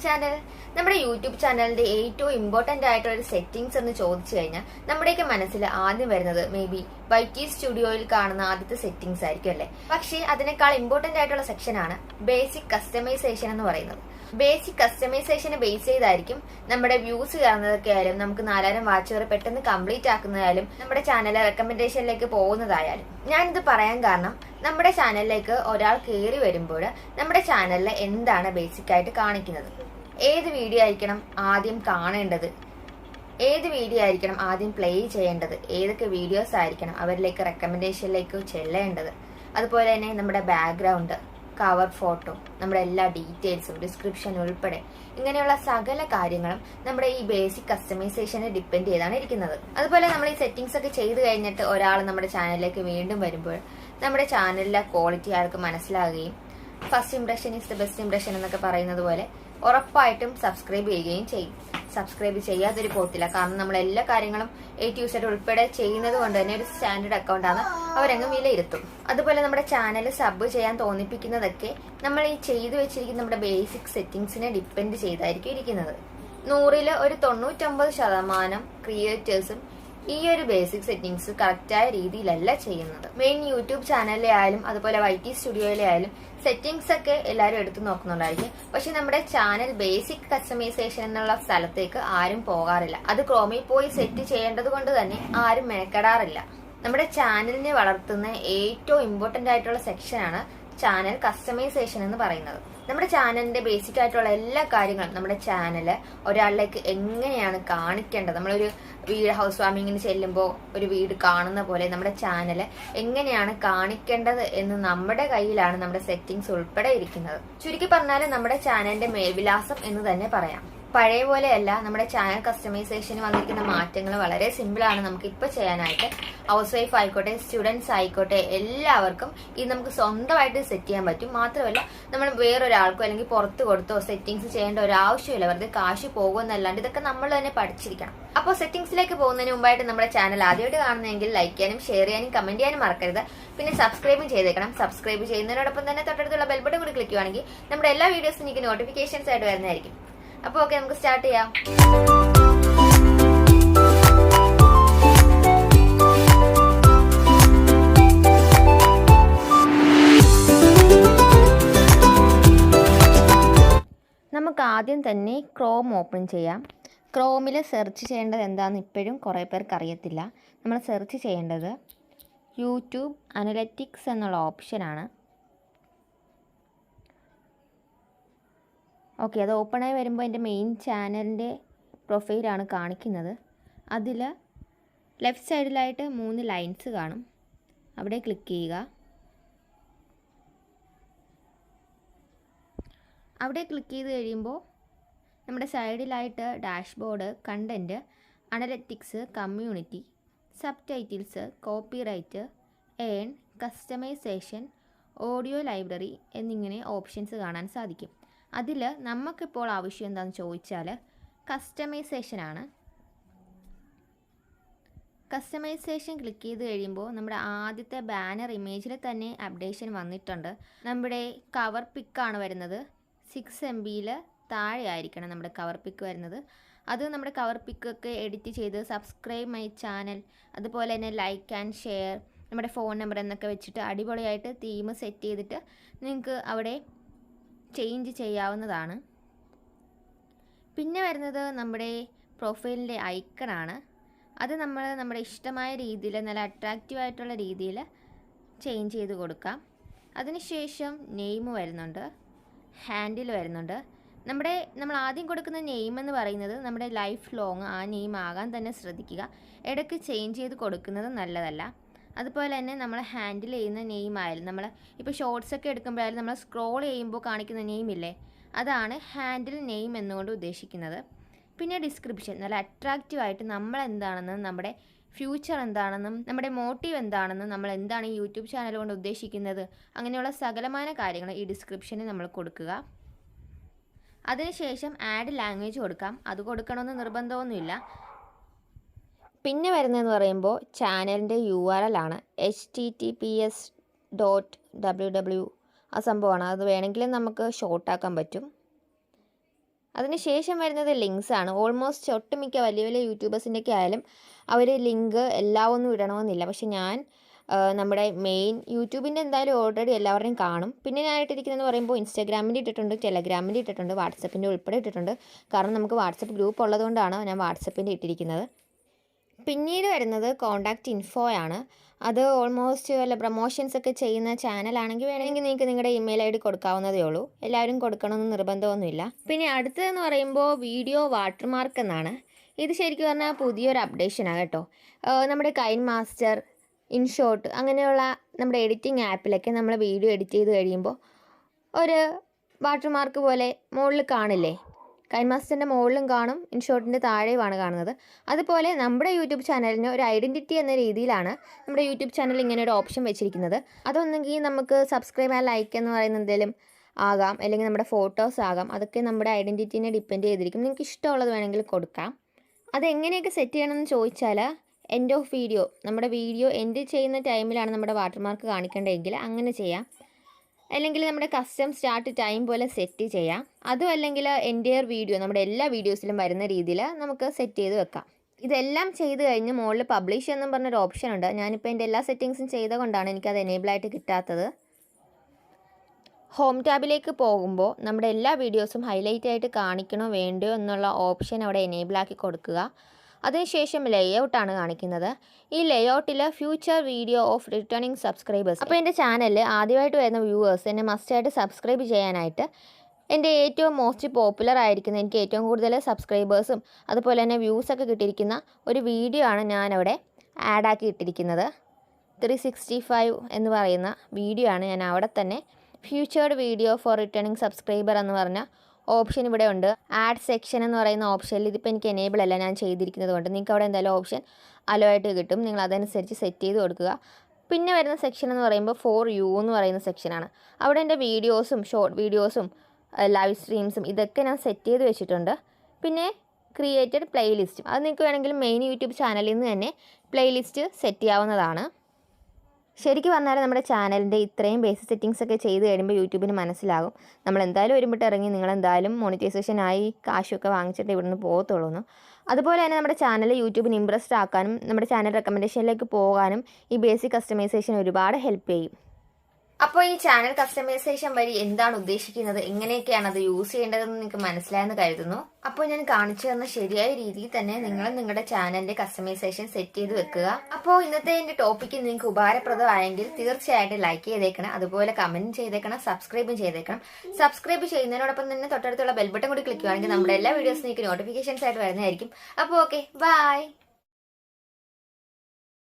Channel. നമ്മുടെ YouTube ചാനലിന്റെ ഏറ്റവും ഇമ്പോർട്ടന്റ് ആയിട്ടുള്ള ഒരു സെറ്റിംഗ്സ് എന്ന് ചോദിച്ചു കഴിഞ്ഞാൽ നമ്മുടെയൊക്കെ മനസ്സിൽ ആദ്യം വരുന്നത് മേ ബി YT സ്റ്റുഡിയോയിൽ കാണുന്ന ആദ്യത്തെ സെറ്റിംഗ്സ് ആയിരിക്കും അല്ലേ. പക്ഷേ അതിനേക്കാൾ ഇമ്പോർട്ടന്റ് ആയിട്ടുള്ള സെക്ഷനാണ് ബേസിക് കസ്റ്റമൈസേഷൻ എന്ന് പറയുന്നത്. ബേസിക് കസ്റ്റമൈസേഷനെ ബേസ് ചെയ്തായിരിക്കും നമ്മുടെ വ്യൂസ് കാണുന്നതൊക്കെ ആയാലും നമുക്ക് 4000 വാച്ചുകൾ പെട്ടെന്ന് കംപ്ലീറ്റ് ആക്കുന്നതായാലും നമ്മുടെ ചാനലിലെ റെക്കമെൻഡേഷനിലേക്ക് പോകുന്നതായാലും. ഞാനിത് പറയാൻ കാരണം നമ്മുടെ ചാനലിലേക്ക് ഒരാൾ കയറി വരുമ്പോൾ നമ്മുടെ ചാനലിൽ എന്താണ് ബേസിക് ആയിട്ട് കാണിക്കുന്നത്, ഏത് വീഡിയോ ആയിരിക്കണം ആദ്യം കാണേണ്ടത്, ഏത് വീഡിയോ ആയിരിക്കണം ആദ്യം പ്ലേ ചെയ്യേണ്ടത്, ഏതൊക്കെ വീഡിയോസ് ആയിരിക്കണം അവരിലേക്ക് റെക്കമെൻഡേഷനിലേക്ക് ചെല്ലേണ്ടത്, അതുപോലെ തന്നെ നമ്മുടെ ബാക്ക്ഗ്രൗണ്ട്, കവർ ഫോട്ടോ, നമ്മുടെ എല്ലാ ഡീറ്റെയിൽസും ഡിസ്ക്രിപ്ഷൻ ഉൾപ്പെടെ ഇങ്ങനെയുള്ള സകല കാര്യങ്ങളും നമ്മുടെ ഈ ബേസിക് കസ്റ്റമൈസേഷനെ ഡിപ്പെൻഡ് ചെയ്താണ് ഇരിക്കുന്നത്. അതുപോലെ നമ്മൾ ഈ സെറ്റിംഗ്സ് ഒക്കെ ചെയ്ത് കഴിഞ്ഞിട്ട് ഒരാൾ നമ്മുടെ ചാനലിലേക്ക് വീണ്ടും വരുമ്പോൾ നമ്മുടെ ചാനലിലെ ക്വാളിറ്റി ആൾക്ക് മനസ്സിലാകുകയും first impression is the best impression എന്നൊക്കെ പറയുന്നത് പോലെ ഉറപ്പായിട്ടും സബ്സ്ക്രൈബ് ചെയ്യുകയും ചെയ്യും. സബ്സ്ക്രൈബ് ചെയ്യാതൊരു പോകത്തില്ല, കാരണം നമ്മൾ എല്ലാ കാര്യങ്ങളും A to Z ഉൾപ്പെടെ ചെയ്യുന്നത് കൊണ്ട് തന്നെ ഒരു സ്റ്റാൻഡേർഡ് അക്കൗണ്ടാണ് അവരങ്ങ് വിലയിരുത്തും. അതുപോലെ നമ്മുടെ ചാനൽ സബ് ചെയ്യാൻ തോന്നിപ്പിക്കുന്നതൊക്കെ നമ്മൾ ഈ ചെയ്തു വെച്ചിരിക്കുന്ന നമ്മുടെ ബേസിക് സെറ്റിംഗ്സിനെ ഡിപ്പെൻഡ് ചെയ്തായിരിക്കും ഇരിക്കുന്നത്. 100ൽ ഒരു 99% ക്രിയേറ്റേഴ്സും ഈ ഒരു ബേസിക് സെറ്റിംഗ്സ് കറക്റ്റായ രീതിയിലല്ല ചെയ്യുന്നത്. മെയിൻ യൂട്യൂബ് ചാനലിലെ ആയാലും അതുപോലെ YT സ്റ്റുഡിയോയിലെ ആയാലും സെറ്റിംഗ്സ് ഒക്കെ എല്ലാവരും എടുത്തു നോക്കുന്നുണ്ടായിരിക്കും. പക്ഷെ നമ്മുടെ ചാനൽ ബേസിക് കസ്റ്റമൈസേഷൻ എന്നുള്ള സ്ഥലത്തേക്ക് ആരും പോകാറില്ല. അത് ക്രോമിൽ പോയി സെറ്റ് ചെയ്യേണ്ടത് കൊണ്ട് തന്നെ ആരും മെനക്കെടാറില്ല. നമ്മുടെ ചാനലിനെ വളർത്തുന്ന ഏറ്റവും ഇമ്പോർട്ടന്റ് ആയിട്ടുള്ള സെക്ഷനാണ് ചാനൽ കസ്റ്റമൈസേഷൻ എന്ന് പറയുന്നത്. നമ്മുടെ ചാനലിന്റെ ബേസിക് ആയിട്ടുള്ള എല്ലാ കാര്യങ്ങളും നമ്മുടെ ചാനല് ഒരാളിലേക്ക് എങ്ങനെയാണ് കാണിക്കേണ്ടത്, നമ്മളൊരു വീട് ഹൗസ് വാമിങ്ങിന് ചെല്ലുമ്പോൾ ഒരു വീട് കാണുന്ന പോലെ നമ്മുടെ ചാനല് എങ്ങനെയാണ് കാണിക്കേണ്ടത് എന്ന് നമ്മുടെ കയ്യിലാണ് നമ്മുടെ സെറ്റിംഗ്സ് ഉൾപ്പെടെ ഇരിക്കുന്നത്. ചുരുക്കി പറഞ്ഞാൽ നമ്മുടെ ചാനലിന്റെ മേൽവിലാസം എന്ന് തന്നെ പറയാം. പഴയ പോലെയല്ല, നമ്മുടെ ചാനൽ കസ്റ്റമൈസേഷന് വന്നിരിക്കുന്ന മാറ്റങ്ങൾ വളരെ സിമ്പിളാണ് നമുക്ക് ഇപ്പൊ ചെയ്യാനായിട്ട്. ഹൗസ് വൈഫ് ആയിക്കോട്ടെ, സ്റ്റുഡൻസ് ആയിക്കോട്ടെ, എല്ലാവർക്കും ഇത് നമുക്ക് സ്വന്തമായിട്ട് സെറ്റ് ചെയ്യാൻ പറ്റും. മാത്രമല്ല നമ്മൾ വേറൊരാൾക്കോ അല്ലെങ്കിൽ പുറത്ത് കൊടുത്തോ സെറ്റിംഗ്സ് ചെയ്യേണ്ട ഒരു ആവശ്യമില്ല. വെറുതെ കാശ് പോകുമെന്നല്ലാണ്ട് ഇതൊക്കെ നമ്മൾ തന്നെ പഠിച്ചിരിക്കണം. അപ്പോൾ സെറ്റിംഗ്സിലേക്ക് പോകുന്നതിന് മുമ്പായിട്ട് നമ്മുടെ ചാനൽ ആദ്യമായിട്ട് കാണുന്നതെങ്കിൽ ലൈക്ക് ചെയ്യാനും ഷെയർ ചെയ്യാനും കമന്റ് ചെയ്യാനും മറക്കരുത്. പിന്നെ സബ്സ്ക്രൈബും ചെയ്തേക്കണം. സബ്സ്ക്രൈബ് ചെയ്യുന്നതിനോടൊപ്പം തന്നെ തൊട്ടടുത്തുള്ള ബെൽ ബട്ടൺ കൂടി ക്ലിക്ക് ചെയ്യുകയാണെങ്കിൽ നമ്മുടെ എല്ലാ വീഡിയോസും നിങ്ങൾക്ക് നോട്ടിഫിക്കേഷൻസ് ആയിട്ട് വരുന്നതായിരിക്കും. അപ്പോൾ ഓക്കെ, നമുക്ക് സ്റ്റാർട്ട് ചെയ്യാം. നമുക്ക് ആദ്യം തന്നെ ക്രോം ഓപ്പൺ ചെയ്യാം. ക്രോമിൽ സെർച്ച് ചെയ്യേണ്ടത് എന്താണെന്ന് ഇപ്പോഴും കുറേ പേർക്ക് അറിയത്തില്ല. നമ്മൾ സെർച്ച് ചെയ്യേണ്ടത് യൂട്യൂബ് അനലറ്റിക്സ് എന്നുള്ള ഓപ്ഷനാണ്. ഓക്കെ, അത് ഓപ്പണായി വരുമ്പോൾ എൻ്റെ മെയിൻ ചാനലിൻ്റെ പ്രൊഫൈലാണ് കാണിക്കുന്നത്. അതിൽ ലെഫ്റ്റ് സൈഡിലായിട്ട് 3 ലൈൻസ് കാണും, അവിടെ ക്ലിക്ക് ചെയ്യുക. അവിടെ ക്ലിക്ക് ചെയ്ത് കഴിയുമ്പോൾ നമ്മുടെ സൈഡിലായിട്ട് dashboard, content, analytics, community, subtitles, copyright, earn, customisation, audio library എന്നിങ്ങനെ ഓപ്ഷൻസ് കാണാൻ സാധിക്കും. അതിൽ നമുക്കിപ്പോൾ ആവശ്യം എന്താണെന്ന് ചോദിച്ചാൽ കസ്റ്റമൈസേഷനാണ്. കസ്റ്റമൈസേഷൻ ക്ലിക്ക് ചെയ്ത് കഴിയുമ്പോൾ നമ്മുടെ ആദ്യത്തെ ബാനർ ഇമേജിൽ തന്നെ അപ്ഡേഷൻ വന്നിട്ടുണ്ട്. നമ്മുടെ കവർ പിക്കാണ് വരുന്നത്. 6 MB താഴെ ആയിരിക്കണം നമ്മുടെ കവർ പിക്ക് വരുന്നത്. അത് നമ്മുടെ കവർ പിക്കൊക്കെ എഡിറ്റ് ചെയ്ത് സബ്സ്ക്രൈബ് മൈ ചാനൽ, അതുപോലെ തന്നെ ലൈക്ക് ആൻഡ് ഷെയർ, നമ്മുടെ ഫോൺ നമ്പർ എന്നൊക്കെ വെച്ചിട്ട് അടിപൊളിയായിട്ട് തീം സെറ്റ് ചെയ്തിട്ട് നിങ്ങൾക്ക് അവിടെ ചേഞ്ച് ചെയ്യാവുന്നതാണ്. പിന്നെ വരുന്നത് നമ്മുടെ പ്രൊഫൈലിൻ്റെ ഐക്കണാണ്. അത് നമ്മൾ നമ്മുടെ ഇഷ്ടമായ രീതിയിൽ നല്ല അട്രാക്റ്റീവായിട്ടുള്ള രീതിയിൽ ചേഞ്ച് ചെയ്ത് കൊടുക്കാം. അതിനുശേഷം നെയിം വരുന്നുണ്ട്, ഹാൻഡിൽ വരുന്നുണ്ട്. നമ്മൾ ആദ്യം കൊടുക്കുന്ന നെയിം എന്ന് പറയുന്നത് നമ്മുടെ ലൈഫ് ലോങ് ആ നെയിം ആകാൻ തന്നെ ശ്രദ്ധിക്കുക. ഇടയ്ക്ക് ചേഞ്ച് ചെയ്ത് കൊടുക്കുന്നത് നല്ലതല്ല. അതുപോലെ തന്നെ നമ്മൾ ഹാൻഡിൽ ചെയ്യുന്ന നെയിം ആയാലും, നമ്മൾ ഇപ്പോൾ ഷോർട്സ് ഒക്കെ എടുക്കുമ്പോഴായാലും നമ്മൾ സ്ക്രോൾ ചെയ്യുമ്പോൾ കാണിക്കുന്ന നെയിം ഇല്ലേ, അതാണ് ഹാൻഡിൽ നെയിം എന്നുകൊണ്ട് ഉദ്ദേശിക്കുന്നത്. പിന്നെ ഡിസ്ക്രിപ്ഷൻ, നല്ല അട്രാക്റ്റീവായിട്ട് നമ്മൾ എന്താണെന്നും നമ്മുടെ ഫ്യൂച്ചർ എന്താണെന്നും നമ്മുടെ മോട്ടീവ് എന്താണെന്നും നമ്മൾ എന്താണ് ഈ യൂട്യൂബ് ചാനൽ കൊണ്ട് ഉദ്ദേശിക്കുന്നത്, അങ്ങനെയുള്ള സകലമായ കാര്യങ്ങൾ ഈ ഡിസ്ക്രിപ്ഷനിൽ നമ്മൾ കൊടുക്കുക. അതിനുശേഷം ആഡ് ലാംഗ്വേജ് കൊടുക്കാം. അത് കൊടുക്കണമെന്ന് നിർബന്ധമൊന്നുമില്ല. പിന്നെ വരുന്നതെന്ന് പറയുമ്പോൾ ചാനലിൻ്റെ URL ആണ്. https://www ആ സംഭവമാണ്. അത് വേണമെങ്കിൽ നമുക്ക് ഷോർട്ടാക്കാൻ പറ്റും. അതിനുശേഷം വരുന്നത് ലിങ്ക്സ് ആണ്. ഓൾമോസ്റ്റ് ഒട്ടുമിക്ക വലിയ വലിയ യൂട്യൂബേഴ്സിൻ്റെയൊക്കെ ആയാലും അവർ ലിങ്ക് എല്ലാം ഒന്നും ഇടണമെന്നില്ല. പക്ഷെ ഞാൻ നമ്മുടെ മെയിൻ യൂട്യൂബിൻ്റെ എന്തായാലും ഓൾറെഡി എല്ലാവരുടെയും കാണും. പിന്നെ ഞാൻ ഇട്ടിരിക്കുന്നതെന്ന് പറയുമ്പോൾ ഇൻസ്റ്റാഗ്രാമിൻ്റെ ഇട്ടിട്ടുണ്ട്, ടെലഗ്രാമിൻ്റെ ഇട്ടിട്ടുണ്ട്, വാട്സപ്പിൻ്റെ ഉൾപ്പെടെ ഇട്ടിട്ടുണ്ട്. കാരണം നമുക്ക് വാട്സപ്പ് ഗ്രൂപ്പ് ഉള്ളതുകൊണ്ടാണ് ഞാൻ വാട്സപ്പിൻ്റെ ഇട്ടിരിക്കുന്നത്. പിന്നീട് വരുന്നത് കോൺടാക്റ്റ് ഇൻഫോയാണ്. അത് ഓൾമോസ്റ്റ് വല്ല പ്രൊമോഷൻസ് ഒക്കെ ചെയ്യുന്ന ചാനലാണെങ്കിൽ വേണമെങ്കിൽ നിങ്ങൾക്ക് നിങ്ങളുടെ ഇമെയിൽ ഐ ഡി കൊടുക്കാവുന്നതേ ഉള്ളൂ. എല്ലാവരും കൊടുക്കണമെന്ന് നിർബന്ധമൊന്നുമില്ല. പിന്നെ അടുത്തതെന്ന് പറയുമ്പോൾ വീഡിയോ വാട്ടർമാർക്ക് എന്നാണ്. ഇത് ശരിക്കും പറഞ്ഞാൽ പുതിയൊരു അപ്ഡേഷനാണ് കേട്ടോ. നമ്മുടെ കൈൻ മാസ്റ്റർ, ഇൻഷോട്ട് അങ്ങനെയുള്ള നമ്മുടെ എഡിറ്റിംഗ് ആപ്പിലൊക്കെ നമ്മൾ വീഡിയോ എഡിറ്റ് ചെയ്ത് കഴിയുമ്പോൾ ഒരു വാട്ടർമാർക്ക് പോലെ മുകളിൽ കാണില്ലേ? കൈൻ മാസ്റ്ററിൻ്റെ മുകളിലും കാണും, ഇൻഷോട്ടിൻ്റെ താഴെയുമാണ് കാണുന്നത്. അതുപോലെ നമ്മുടെ യൂട്യൂബ് ചാനലിന് ഒരു ഐഡൻറ്റിറ്റി എന്ന രീതിയിലാണ് നമ്മുടെ യൂട്യൂബ് ചാനൽ ഇങ്ങനെ ഒരു ഓപ്ഷൻ വെച്ചിരിക്കുന്നത്. അതൊന്നെങ്കിൽ നമുക്ക് സബ്സ്ക്രൈബ് ആൻഡ് ലൈക്ക് എന്ന് പറയുന്ന എന്തെങ്കിലും ആകാം, അല്ലെങ്കിൽ നമ്മുടെ ഫോട്ടോസ് ആകാം. അതൊക്കെ നമ്മുടെ ഐഡൻറ്റിറ്റീനെ ഡിപ്പെൻഡ് ചെയ്തിരിക്കും. നിങ്ങൾക്ക് ഇഷ്ടമുള്ളത് വേണമെങ്കിൽ കൊടുക്കാം. അതെങ്ങനെയൊക്കെ സെറ്റ് ചെയ്യണമെന്ന് ചോദിച്ചാൽ എൻഡ് ഓഫ് വീഡിയോ, നമ്മുടെ വീഡിയോ എൻഡ് ചെയ്യുന്ന ടൈമിലാണ് നമ്മുടെ വാട്ടർമാർക്ക് കാണിക്കേണ്ടതെങ്കിൽ അങ്ങനെ ചെയ്യാം. അല്ലെങ്കിൽ നമ്മുടെ കസ്റ്റം സ്റ്റാർട്ട് ടൈം പോലെ സെറ്റ് ചെയ്യാം. അതും അല്ലെങ്കിൽ എൻ്റയർ വീഡിയോ നമ്മുടെ എല്ലാ വീഡിയോസിലും വരുന്ന രീതിയിൽ നമുക്ക് സെറ്റ് ചെയ്ത് വെക്കാം. ഇതെല്ലാം ചെയ്ത് കഴിഞ്ഞ് മുകളിൽ പബ്ലിഷ് എന്നും പറഞ്ഞൊരു ഓപ്ഷൻ ഉണ്ട്. ഞാനിപ്പോൾ എൻ്റെ എല്ലാ സെറ്റിങ്സും ചെയ്തുകൊണ്ടാണ് എനിക്കത് എനേബിൾ ആയിട്ട് കിട്ടാത്തത്. ഹോം ടാബിലേക്ക് പോകുമ്പോൾ നമ്മുടെ എല്ലാ വീഡിയോസും ഹൈലൈറ്റ് ആയിട്ട് കാണിക്കണോ വേണ്ടയോ എന്നുള്ള ഓപ്ഷൻ അവിടെ എനേബിൾ ആക്കി കൊടുക്കുക. അതിനുശേഷം ലേഔട്ടാണ് കാണിക്കുന്നത്. ഈ ലേഔട്ടിൽ future video of returning subscribers. അപ്പോൾ എൻ്റെ ചാനലിൽ ആദ്യമായിട്ട് വരുന്ന വ്യൂവേഴ്സ് എന്നെ മസ്റ്റായിട്ട് സബ്സ്ക്രൈബ് ചെയ്യാനായിട്ട് എൻ്റെ ഏറ്റവും മോസ്റ്റ് പോപ്പുലർ ആയിരിക്കുന്ന, എനിക്ക് ഏറ്റവും കൂടുതൽ സബ്സ്ക്രൈബേഴ്സും അതുപോലെ തന്നെ വ്യൂസൊക്കെ കിട്ടിയിരിക്കുന്ന ഒരു വീഡിയോ ആണ് ഞാനവിടെ ആഡാക്കി ഇട്ടിരിക്കുന്നത്. 365 എന്ന് പറയുന്ന വീഡിയോ ആണ് ഞാൻ അവിടെ തന്നെ ഫ്യൂച്ചേർഡ് വീഡിയോ ഫോർ റിട്ടേണിംഗ് സബ്സ്ക്രൈബർ എന്ന് പറഞ്ഞ ഓപ്ഷൻ ഇവിടെ ഉണ്ട്. ആഡ് സെക്ഷൻ എന്ന് പറയുന്ന ഓപ്ഷനിൽ ഇതിപ്പോൾ എനിക്ക് എനേബിൾ അല്ല ഞാൻ ചെയ്തിരിക്കുന്നത് കൊണ്ട് നിങ്ങൾക്ക് അവിടെ എന്തായാലും ഓപ്ഷൻ അലോ ആയിട്ട് കിട്ടും. നിങ്ങൾ അതനുസരിച്ച് സെറ്റ് ചെയ്ത് കൊടുക്കുക. പിന്നെ വരുന്ന സെക്ഷൻ എന്ന് പറയുമ്പോൾ ഫോർ യു എന്ന് പറയുന്ന സെക്ഷനാണ്. അവിടെ എൻ്റെ വീഡിയോസും ഷോർട്ട് വീഡിയോസും ലൈവ് സ്ട്രീംസും ഇതൊക്കെ ഞാൻ സെറ്റ് ചെയ്ത് വെച്ചിട്ടുണ്ട്. പിന്നെ ക്രിയേറ്റഡ് പ്ലേലിസ്റ്റും അത് നിങ്ങൾക്ക് വേണമെങ്കിൽ മെയിൻ യൂട്യൂബ് ചാനലിൽ നിന്ന് തന്നെ പ്ലേലിസ്റ്റ് സെറ്റ് ചെയ്യാവുന്നതാണ്. ശരിക്കും പറഞ്ഞാൽ നമ്മുടെ ചാനലിൻ്റെ ഇത്രയും ബേസിക് സെറ്റിങ്സ് ഒക്കെ ചെയ്ത് കഴിയുമ്പോൾ യൂട്യൂബിന് മനസ്സിലാകും നമ്മൾ എന്തായാലും ഒരുമിട്ട് ഇറങ്ങി നിങ്ങളെന്തായാലും മോണിറ്റൈസേഷനായി കാശൊക്കെ വാങ്ങിച്ചിട്ട് ഇവിടുന്ന് പോകത്തുള്ളൂ. അതുപോലെ തന്നെ നമ്മുടെ ചാനൽ യൂട്യൂബിന് ഇമ്പ്രസ്ഡ് ആക്കാനും നമ്മുടെ ചാനൽ റെക്കമെൻഡേഷനിലേക്ക് പോകാനും ഈ ബേസിക് കസ്റ്റമൈസേഷൻ ഒരുപാട് ഹെൽപ്പ് ചെയ്യും. അപ്പോൾ ഈ ചാനൽ കസ്റ്റമൈസേഷൻ വഴി എന്താണ് ഉദ്ദേശിക്കുന്നത്, എങ്ങനെയൊക്കെയാണ് അത് യൂസ് ചെയ്യേണ്ടതെന്ന് നിങ്ങൾക്ക് മനസ്സിലായെന്ന് കരുതുന്നു. അപ്പോൾ ഞാൻ കാണിച്ചു തന്ന ശരിയായ രീതിയിൽ തന്നെ നിങ്ങളും നിങ്ങളുടെ ചാനലിന്റെ കസ്റ്റമൈസേഷൻ സെറ്റ് ചെയ്ത് വെക്കുക. അപ്പോൾ ഇന്നത്തെ എൻ്റെ ടോപ്പിക്ക് നിങ്ങൾക്ക് ഉപകാരപ്രദമായെങ്കിൽ തീർച്ചയായിട്ടും ലൈക്ക് ചെയ്തേക്കണം, അതുപോലെ കമന്റ് ചെയ്തേക്കണം, സബ്സ്ക്രൈബും ചെയ്തേക്കണം. സബ്സ്ക്രൈബ് ചെയ്യുന്നതിനോടൊപ്പം തന്നെ തൊട്ടടുത്തുള്ള ബെൽ ബട്ടൺ കൂടി ക്ലിക്ക് ചെയ്യുകയാണെങ്കിൽ നമ്മുടെ എല്ലാ വീഡിയോസും നിങ്ങൾക്ക് നോട്ടിഫിക്കേഷൻസ് ആയിട്ട് വരുന്നതായിരിക്കും. അപ്പോൾ ഓക്കെ, ബൈ.